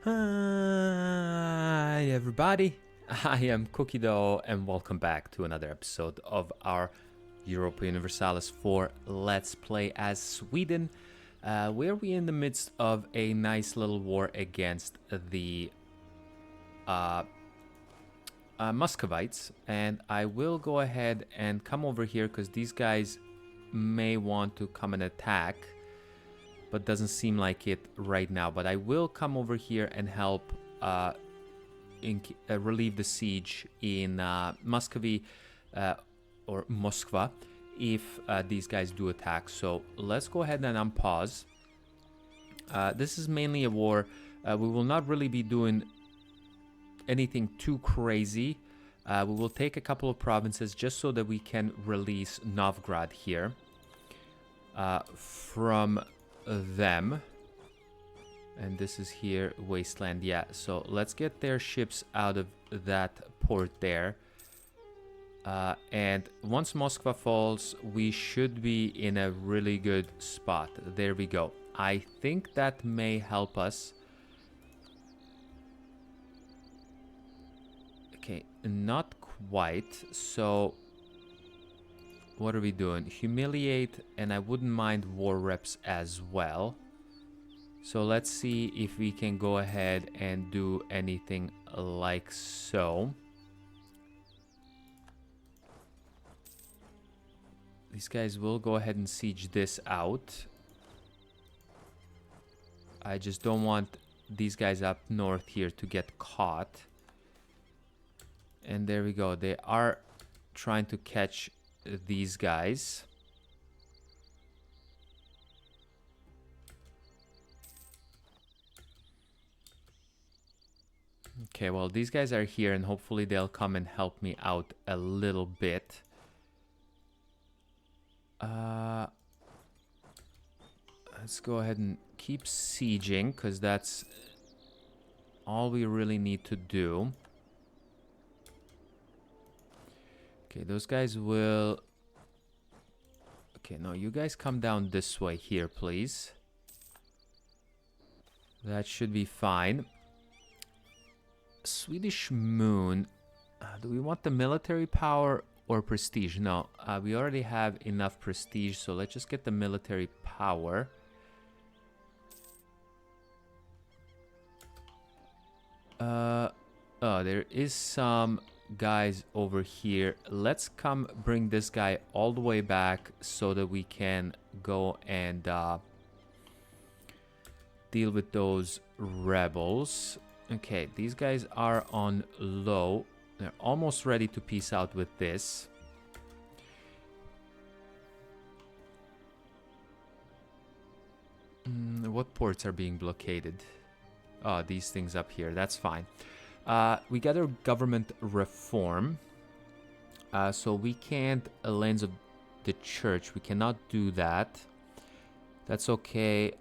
Hi everybody, I am Cookie Dough and welcome back to another episode of our Europa Universalis 4 Let's Play as Sweden, where we're in the midst of a nice little war against the Muscovites, and I will go ahead and come over here because these guys may want to come and attack, but doesn't seem like it right now. But I will come over here and help relieve the siege in Muscovy or Moskva if these guys do attack. So let's go ahead and unpause. This is mainly a war. We will not really be doing anything too crazy. We will take a couple of provinces just so that we can release Novgorod here from them. And this is here, wasteland. Yeah, so let's get their ships out of that port there. And once Moskva falls, we should be in a really good spot. There we go. I think that may help us. Okay, not quite. So what are we doing? Humiliate, and I wouldn't mind war reps as well. So let's see if we can go ahead and do anything like so. These guys will go ahead and siege this out. I just don't want these guys up north here to get caught. And there we go. They are trying to catch these guys. Okay, well, these guys are here, and hopefully they'll come and help me out a little bit. Let's go ahead and keep sieging, because that's all we really need to do. Okay, those guys will... Okay, no, you guys come down this way here, please. That should be fine. Swedish Moon. Do we want the military power or prestige? No, we already have enough prestige, so let's just get the military power. Oh, there is some guys over here. Let's come bring this guy all the way back so that we can go and deal with those rebels. Okay, these guys are on low. They're almost ready to peace out with this. What ports are being blockaded? Oh, these things up here. That's fine. We got a government reform. So we can't lands of the church. We cannot do that. That's okay.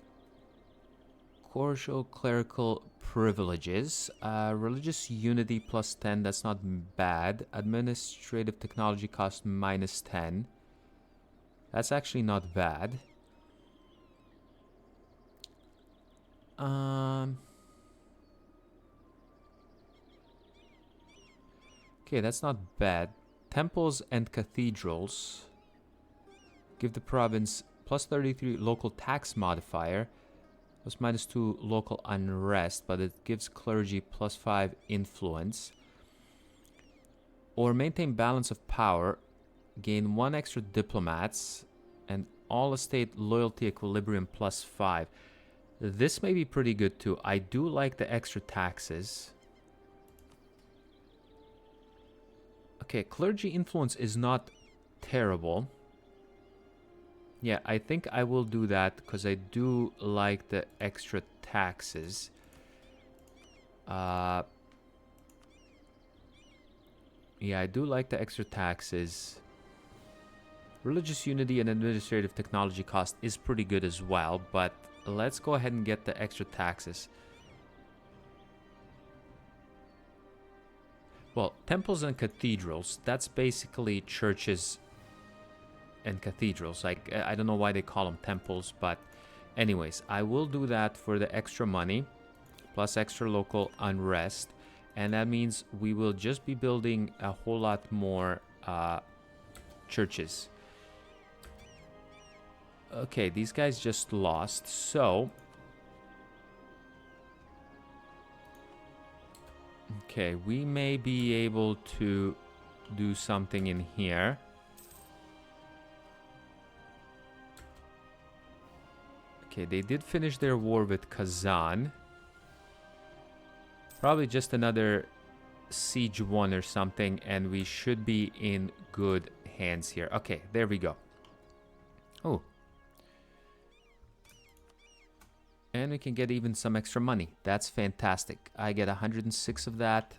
Cordial clerical privileges. Religious unity plus 10. That's not bad. Administrative technology cost minus 10. That's actually not bad. Okay, that's not bad. Temples and cathedrals give the province plus 33 local tax modifier, plus minus 2 local unrest, but it gives clergy plus 5 influence. Or maintain balance of power, gain 1 extra diplomats, and all estate loyalty equilibrium plus 5. This may be pretty good too. I do like the extra taxes. Okay, clergy influence is not terrible. Yeah, I think I will do that because I do like the extra taxes. Yeah, I do like the extra taxes. Religious unity and administrative technology cost is pretty good as well, but let's go ahead and get the extra taxes. Well, temples and cathedrals, that's basically churches and cathedrals. Like, I don't know why they call them temples, but anyways, I will do that for the extra money. plus extra local unrest. And that means we will just be building a whole lot more churches. Okay, these guys just lost, so... Okay, we may be able to do something in here. Okay, they did finish their war with Kazan. Probably just another siege 1 or something, and we should be in good hands here. Okay, there we go. Oh. And we can get even some extra money. That's fantastic. I get 106 of that.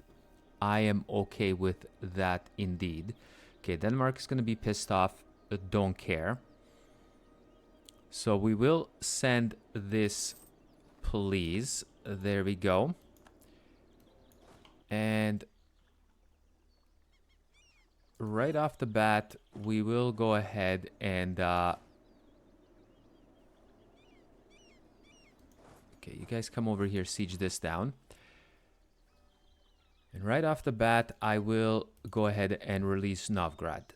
I am okay with that indeed. Okay, Denmark is going to be pissed off. Don't care. So we will send this, please. There we go. And right off the bat, we will go ahead and... okay, you guys come over here, siege this down. And right off the bat, I will go ahead and release Novgorod.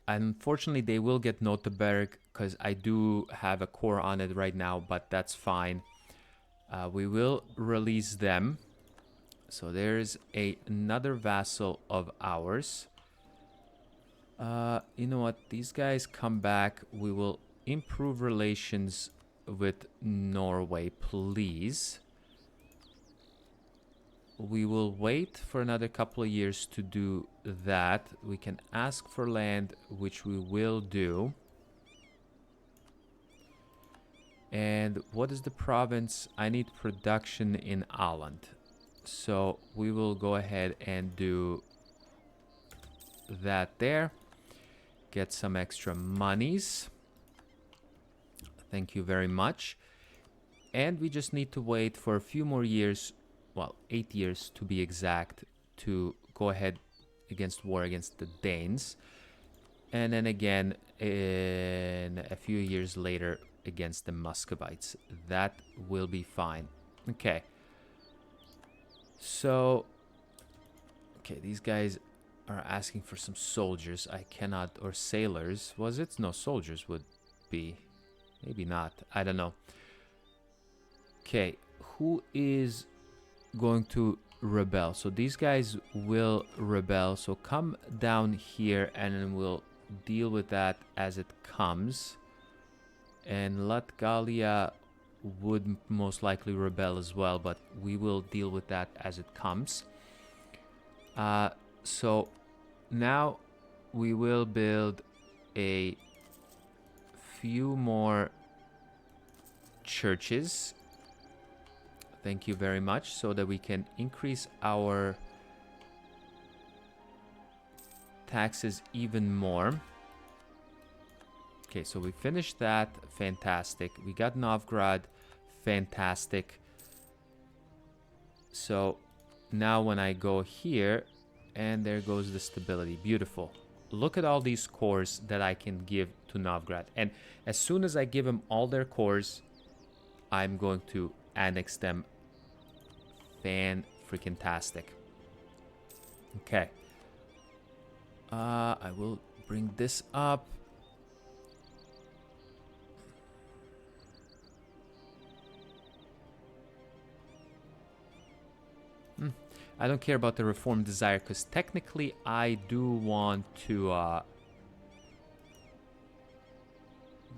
Unfortunately, they will get Noteberg because I do have a core on it right now, but that's fine. We will release them. So there's another vassal of ours. You know what? These guys come back. We will improve relations with Norway, please. We will wait for another couple of years to do that. We can ask for land, which we will do. And what is the province? I need production in Åland. So we will go ahead and do that there. Get some extra monies. Thank you very much. And we just need to wait for a few more years, well, 8 years to be exact, to go ahead against war against the Danes. And then again, in a few years later, against the Muscovites. That will be fine. Okay. So, okay, these guys are asking for some soldiers. I cannot, or sailors, was it? No, soldiers would be. Maybe not. I don't know. Okay, who is going to rebel? So these guys will rebel. So come down here and then we'll deal with that as it comes. And Latgalia would most likely rebel as well, but we will deal with that as it comes. So now we will build a few more churches. Thank you very much, so that we can increase our taxes even more. Okay, so we finished that. Fantastic. We got Novgorod. Fantastic. So now when I go here, and there goes the stability. Beautiful. Look at all these cores that I can give to Novgorod. And as soon as I give them all their cores, I'm going to annex them. Fan-freaking-tastic. Okay. I will bring this up. I don't care about the reform desire, because technically I do want to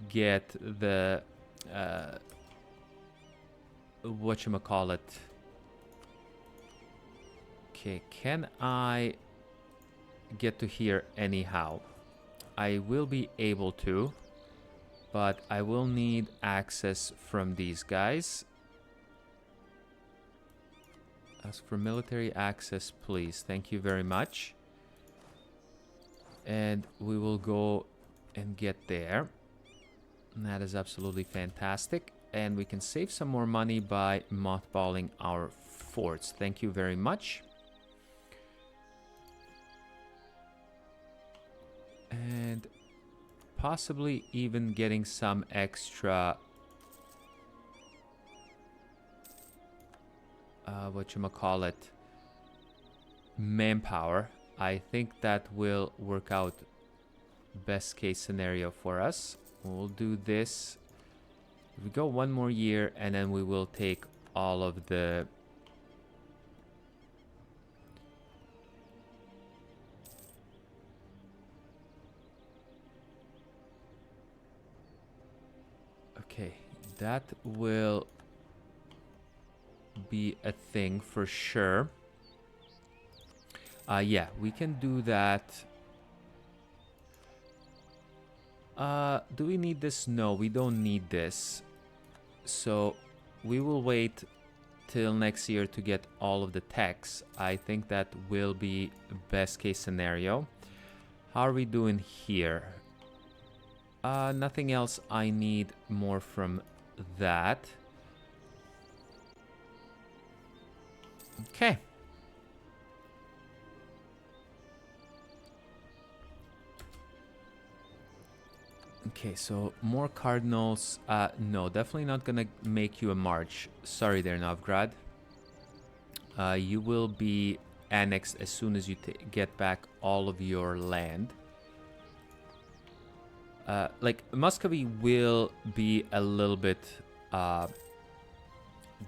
get the whatchamacallit. Okay, can I get to here anyhow? I will be able to, but I will need access from these guys. Ask for military access, please. Thank you very much. And we will go and get there. And that is absolutely fantastic. And we can save some more money by mothballing our forts. Thank you very much. And possibly even getting some extra whatchamacallit, manpower. I think that will work out best case scenario for us. We'll do this. We go one more year and then we will take all of the okay, that will be a thing for sure. Yeah, we can do that. Do we need this? No, we don't need this. So we will wait till next year to get all of the techs. I think that will be best case scenario. How are we doing here? Nothing else I need more from that. Okay. Okay, so more cardinals. No, definitely not gonna make you a march. Sorry there, Novgorod. You will be annexed as soon as you get back all of your land. Like, Muscovy will be a little bit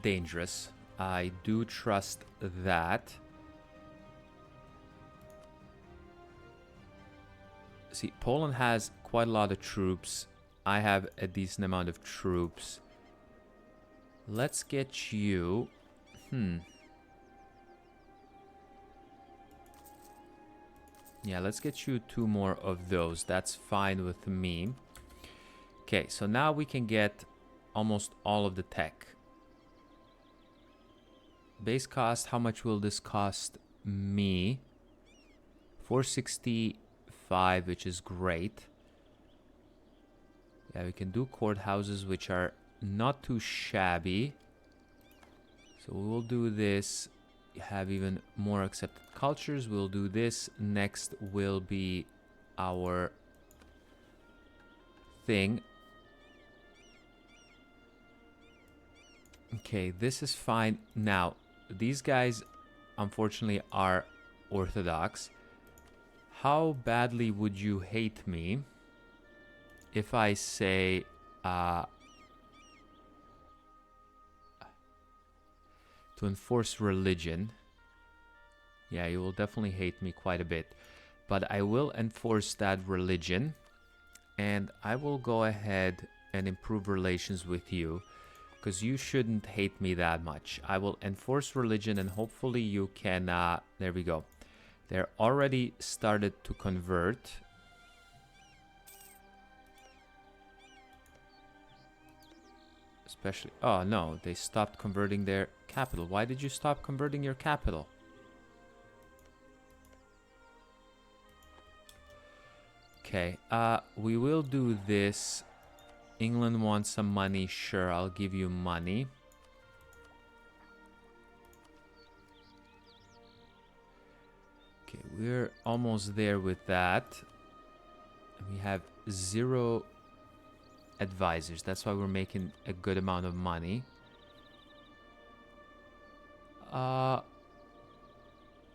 dangerous. I do trust that. See, Poland has quite a lot of troops. I have a decent amount of troops. Let's get you... Yeah, let's get you 2 more of those. That's fine with me. Okay, so now we can get almost all of the tech. Base cost, how much will this cost me? 465, which is great. Yeah, we can do courthouses, which are not too shabby. So we will do this. Have even more accepted cultures. We'll do this. Next will be our thing. Okay, this is fine. Now, these guys, unfortunately, are Orthodox. How badly would you hate me if I say... to enforce religion? Yeah, you will definitely hate me quite a bit. But I will enforce that religion. And I will go ahead and improve relations with you. Because you shouldn't hate me that much. I will enforce religion and hopefully you can... there we go. They're already started to convert. Especially... Oh, no. They stopped converting their capital. Why did you stop converting your capital? Okay. We will do this. England wants some money. Sure, I'll give you money. Okay, we're almost there with that. We have 0 advisors. That's why we're making a good amount of money.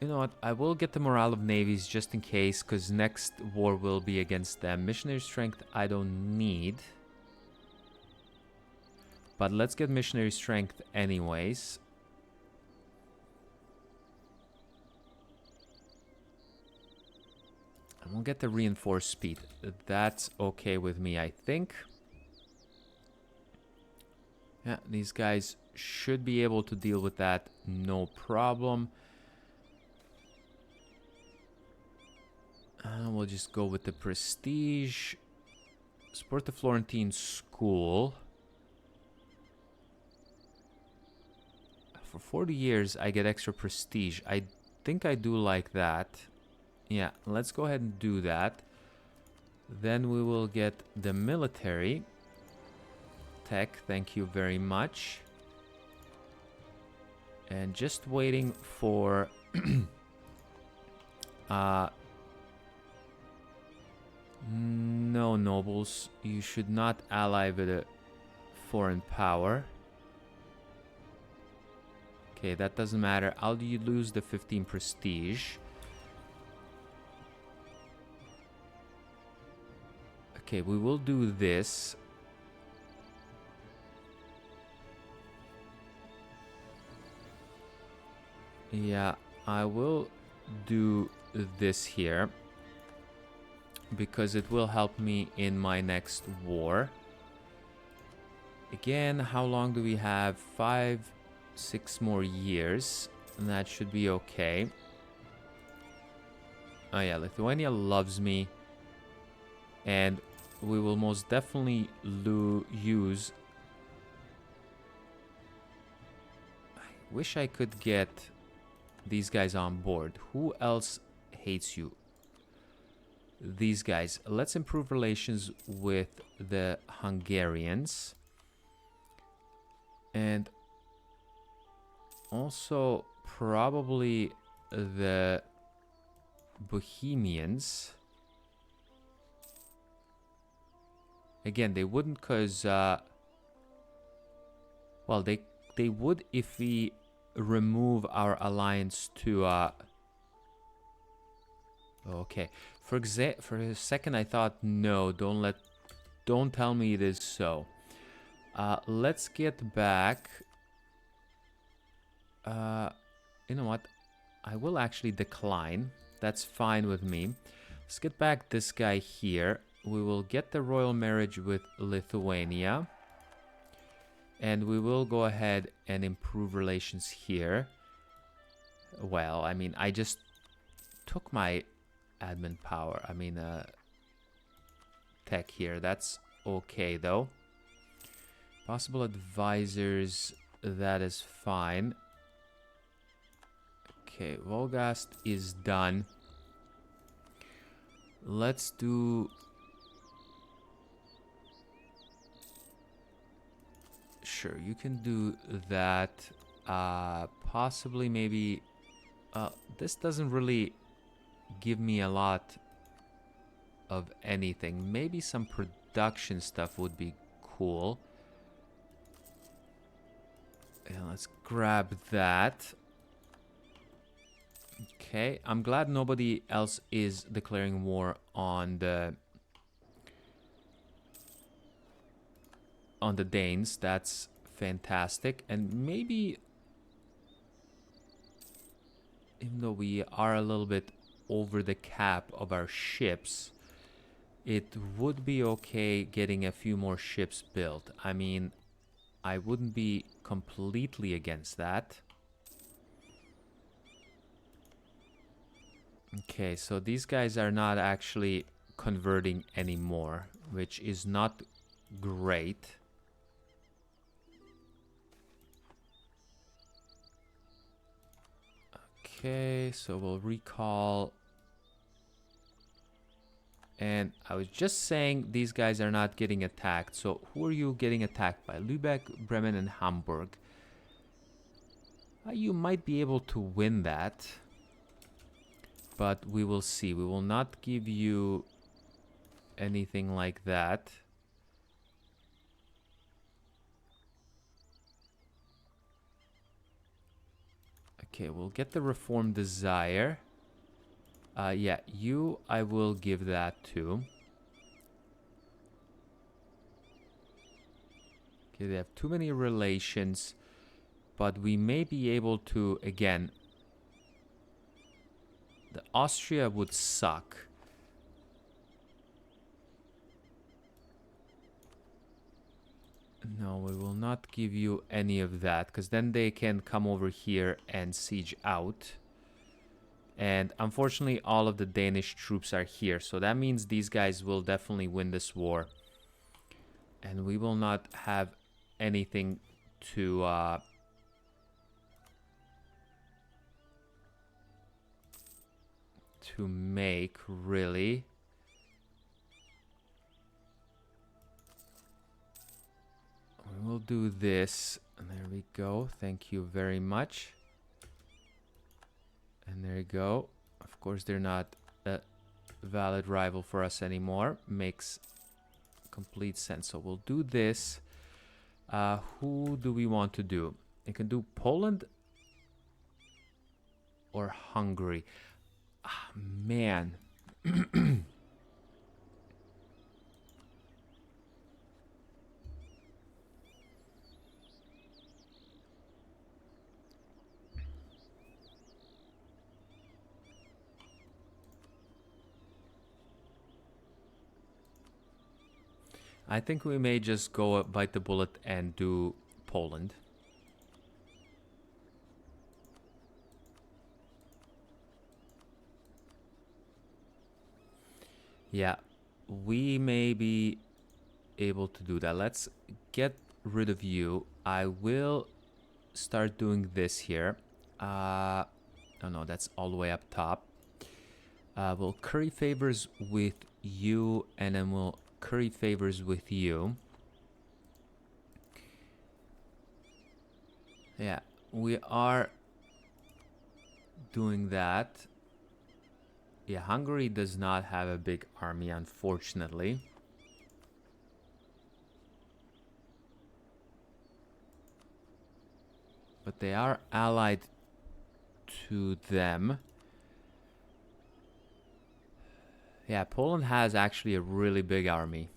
You know what? I will get the morale of navies just in case, because next war will be against them. Missionary strength I don't need. But let's get missionary strength anyways. And we'll get the reinforced speed. That's okay with me, I think. Yeah, these guys should be able to deal with that, no problem. We'll just go with the prestige. Support the Florentine school. For 40 years, I get extra prestige. I think I do like that. Yeah, let's go ahead and do that. Then we will get the military. Tech, thank you very much. And just waiting for... no, nobles. You should not ally with a foreign power. Okay, that doesn't matter. I'll lose the 15 prestige. Okay, we will do this. Yeah, I will do this here because it will help me in my next war. Again, how long do we have? 5, 6 more years, and that should be okay. Oh yeah, Lithuania loves me, and we will most definitely use... I wish I could get these guys on board. Who else hates you? These guys. Let's improve relations with the Hungarians. And also probably the Bohemians. Again, they wouldn't because... well, they would if we remove our alliance to... okay. For a second, I thought, no, don't tell me it is so. Let's get back. You know what? I will actually decline. That's fine with me. Let's get back this guy here. We will get the royal marriage with Lithuania. And we will go ahead and improve relations here. Well, I mean, I just took my admin power. I mean, tech here. That's okay, though. Possible advisors, that is fine. Okay, Volgast is done. Let's do... Sure, you can do that. Possibly, maybe... this doesn't really give me a lot of anything. Maybe some production stuff would be cool. Yeah, let's grab that. Okay, I'm glad nobody else is declaring war on the Danes. That's fantastic. And maybe, even though we are a little bit over the cap of our ships, it would be okay getting a few more ships built. I mean, I wouldn't be completely against that. Okay, so these guys are not actually converting anymore, which is not great. Okay, so we'll recall. And I was just saying these guys are not getting attacked. So who are you getting attacked by? Lübeck, Bremen, and Hamburg. You might be able to win that. But we will see. We will not give you anything like that. Okay, we'll get the Reform Desire. Yeah, you, I will give that to. Okay, they have too many relations. But we may be able to, again... The Austria would suck. No, we will not give you any of that, because then they can come over here and siege out. And unfortunately, all of the Danish troops are here. So that means these guys will definitely win this war. And we will not have anything to... to make, really. We will do this. And there we go. Thank you very much. And there you go. Of course, they're not a valid rival for us anymore. Makes complete sense. So we'll do this. Who do we want to do? You can do Poland or Hungary? Ah, man. I think we may just go bite the bullet and do Poland. Yeah, we may be able to do that. Let's get rid of you. I will start doing this here. Oh no, that's all the way up top. We'll curry favors with you, and then we'll curry favors with you. Yeah, we are doing that. Yeah, Hungary does not have a big army, unfortunately. But they are allied to them. Yeah, Poland has actually a really big army.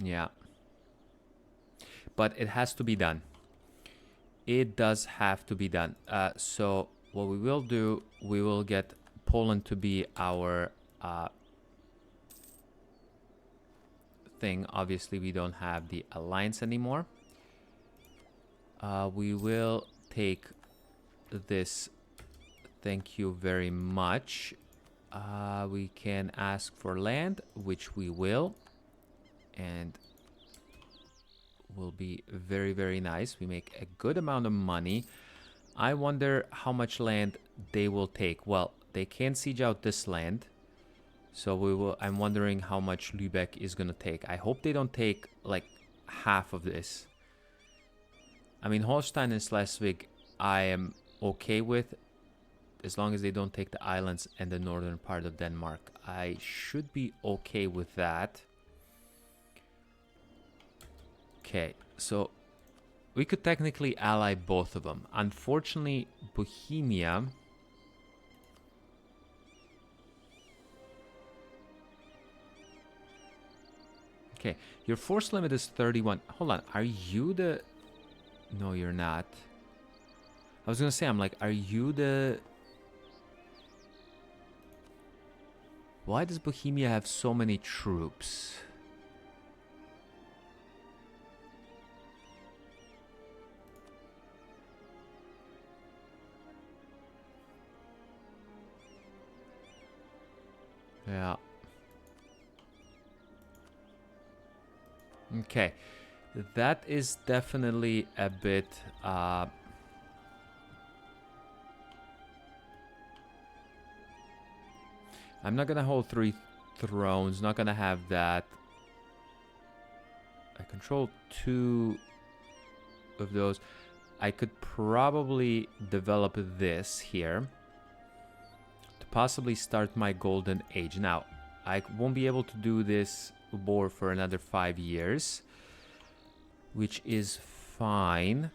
Yeah. But it has to be done. It does have to be done. So what we will do, we will get Poland to be our thing. Obviously, we don't have the alliance anymore. We will take this. Thank you very much. We can ask for land, which we will. And will be very, very nice. We make a good amount of money. I wonder how much land they will take. Well, they can't siege out this land. So we will. I'm wondering how much Lübeck is gonna take. I hope they don't take like half of this. I mean, Holstein and Schleswig, I am okay with, as long as they don't take the islands and the northern part of Denmark. I should be okay with that. Okay, so we could technically ally both of them. Unfortunately, Bohemia. Okay, your force limit is 31. Hold on, are you the... No, you're not. I was gonna say, I'm like, are you the... Why does Bohemia have so many troops? Yeah. Okay. That is definitely a bit... I'm not gonna hold 3 thrones. Not gonna have that. I control 2 of those. I could probably develop this here to possibly start my golden age. Now, I won't be able to do this war for another 5 years, which is fine.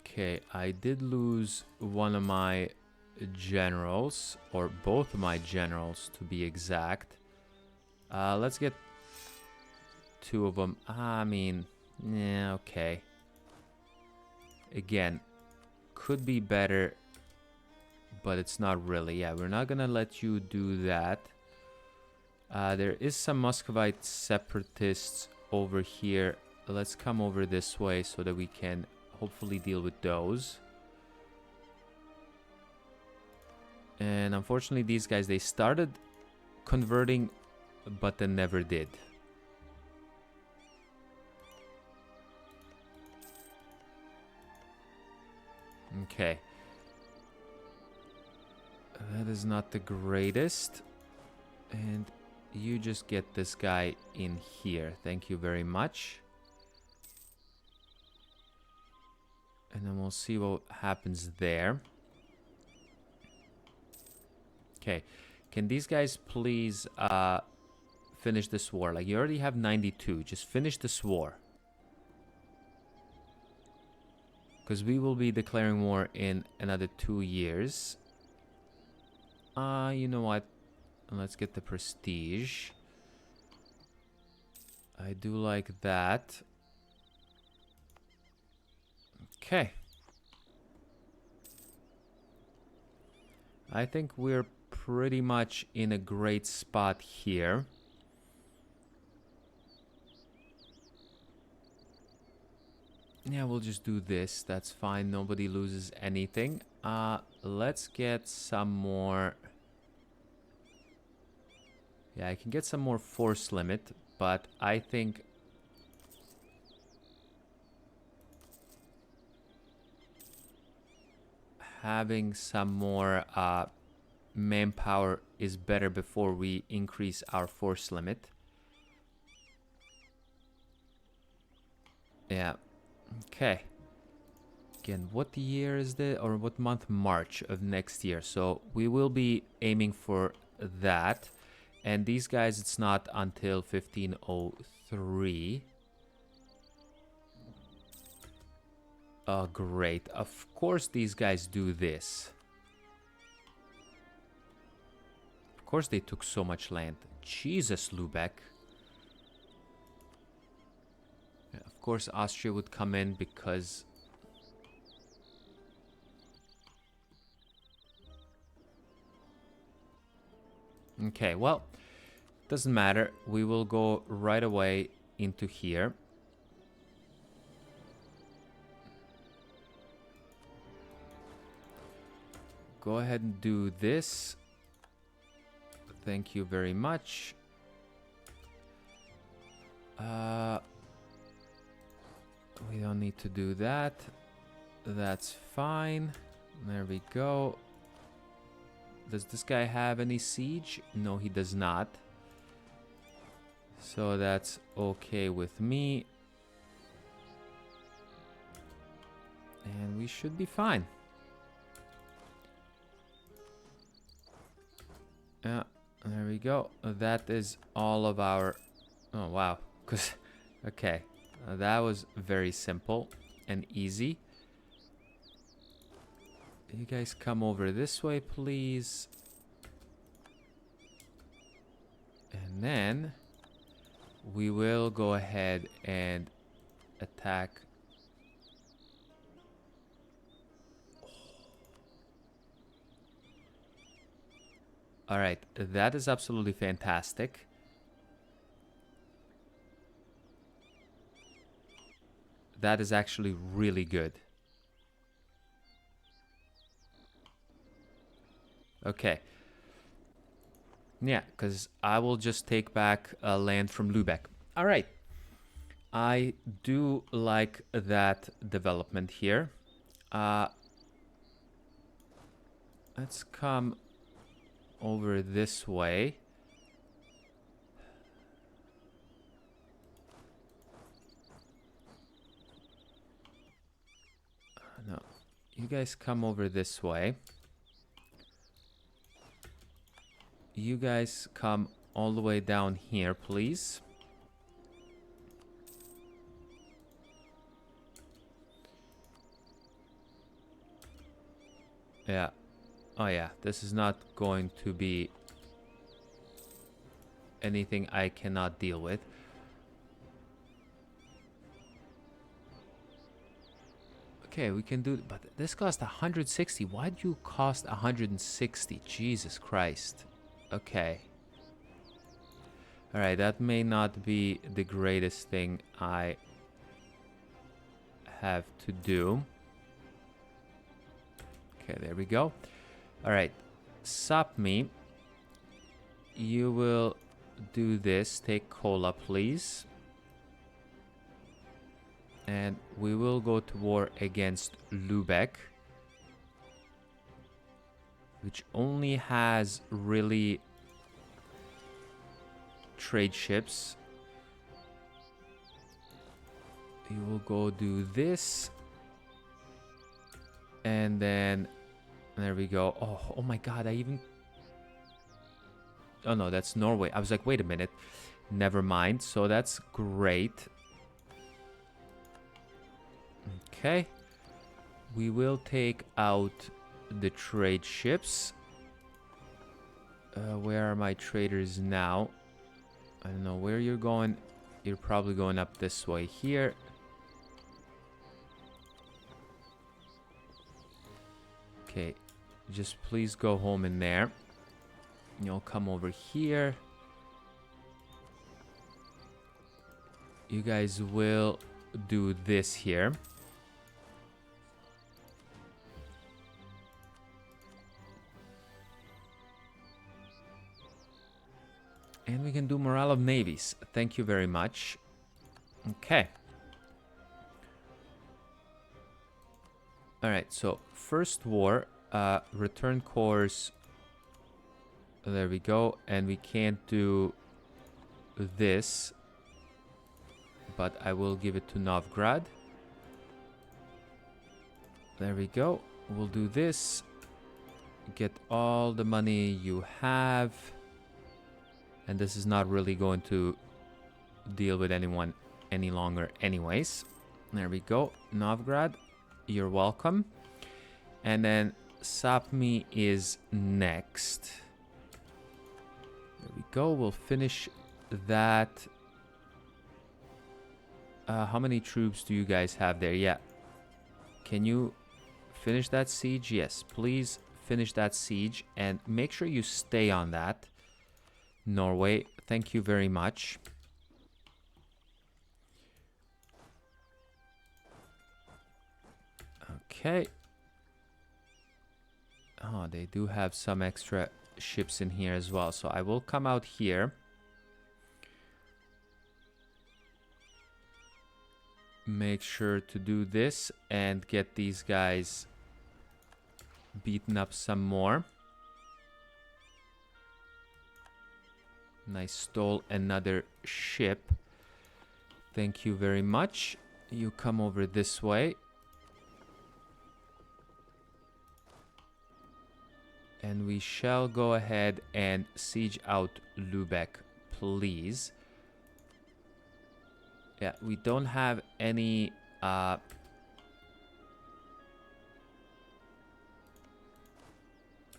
Okay, I did lose one of my generals, or both of my generals to be exact. Let's get 2 of them. I mean, yeah, okay. Again, could be better, but it's not really. Yeah, we're not gonna let you do that. There is some Muscovite separatists over here. Let's come over this way so that we can hopefully deal with those. And unfortunately, these guys, they started converting, but they never did. Okay. That is not the greatest. And you just get this guy in here. Thank you very much. And then we'll see what happens there. Okay. Can these guys please finish this war. Like, you already have 92. Just finish this war. Because we will be declaring war in another 2 years. You know what? Let's get the prestige. I do like that. Okay. I think we're pretty much in a great spot here. Yeah, we'll just do this. That's fine. Nobody loses anything. Let's get some more... Yeah, I can get some more force limit, but I think... having some more manpower is better before we increase our force limit. Yeah. Okay. Again, what year is this, or what month? March of next year. So we will be aiming for that. And these guys, it's not until 1503. Oh, great. Of course these guys do this. Of course they took so much land. Jesus, Lubeck. Yeah, of course Austria would come in because... Okay, well, doesn't matter. We will go right away into here. Go ahead and do this. Thank you very much. We don't need to do that. That's fine. There we go. Does this guy have any siege? No, he does not. So that's okay with me. And we should be fine. Yeah, there we go. That is all of our... Oh, wow. Okay. That was very simple and easy. You guys come over this way, please. And then we will go ahead and attack. All right, that is absolutely fantastic. That is actually really good. Okay. Yeah, because I will just take back land from Lubeck. All right. I do like that development here. Let's come over this way. No, you guys come over this way. You guys come all the way down here, please. Yeah. Oh yeah, this is not going to be anything I cannot deal with. Okay, we can do, but this cost 160. Why do you cost 160? Jesus Christ. Okay. All right, that may not be the greatest thing I have to do. Okay, there we go. All right, Sapmi, you will do this. Take Kola, please. And we will go to war against Lubeck, which only has really trade ships. You will go do this. And then there we go. Oh my god, I even... Oh no, that's Norway. I was like, wait a minute. Never mind. So that's great. Okay. We will take out the trade ships. Where are my traders now? I don't know where you're going. You're probably going up this way here. Okay. Just please go home in there. You'll come over here. You guys will do this here. And we can do morale of navies. Thank you very much. Okay. Alright, so first war, return course. There we go. And we can't do this, but I will give it to Novgorod. There we go. We'll do this. Get all the money you have. And this is not really going to deal with anyone any longer anyways. There we go. Novgorod, you're welcome. And then Sapmi is next. There we go. We'll finish that. How many troops do you guys have there? Yeah. Can you finish that siege? Yes, please finish that siege. And make sure you stay on that. Norway, thank you very much. Okay. Oh, they do have some extra ships in here as well. So I will come out here. Make sure to do this and get these guys beaten up some more. I stole another ship. Thank you very much. You come over this way. And we shall go ahead and siege out Lubeck, please. Yeah, we don't have any...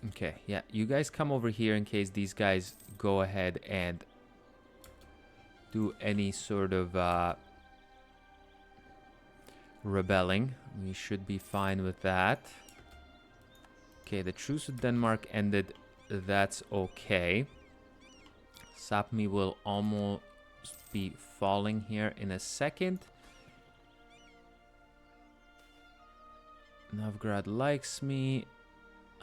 Okay, yeah, you guys come over here in case these guys go ahead and do any sort of rebelling. We should be fine with that. Okay, the truce with Denmark ended. That's okay. Sapmi will almost be falling here in a second. Novgorod likes me.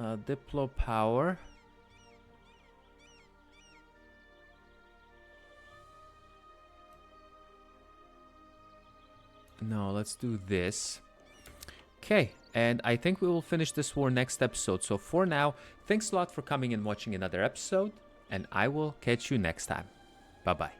Diplo power. No, let's do this. Okay, and I think we will finish this war next episode. So for now, thanks a lot for coming and watching another episode, and I will catch you next time. Bye-bye.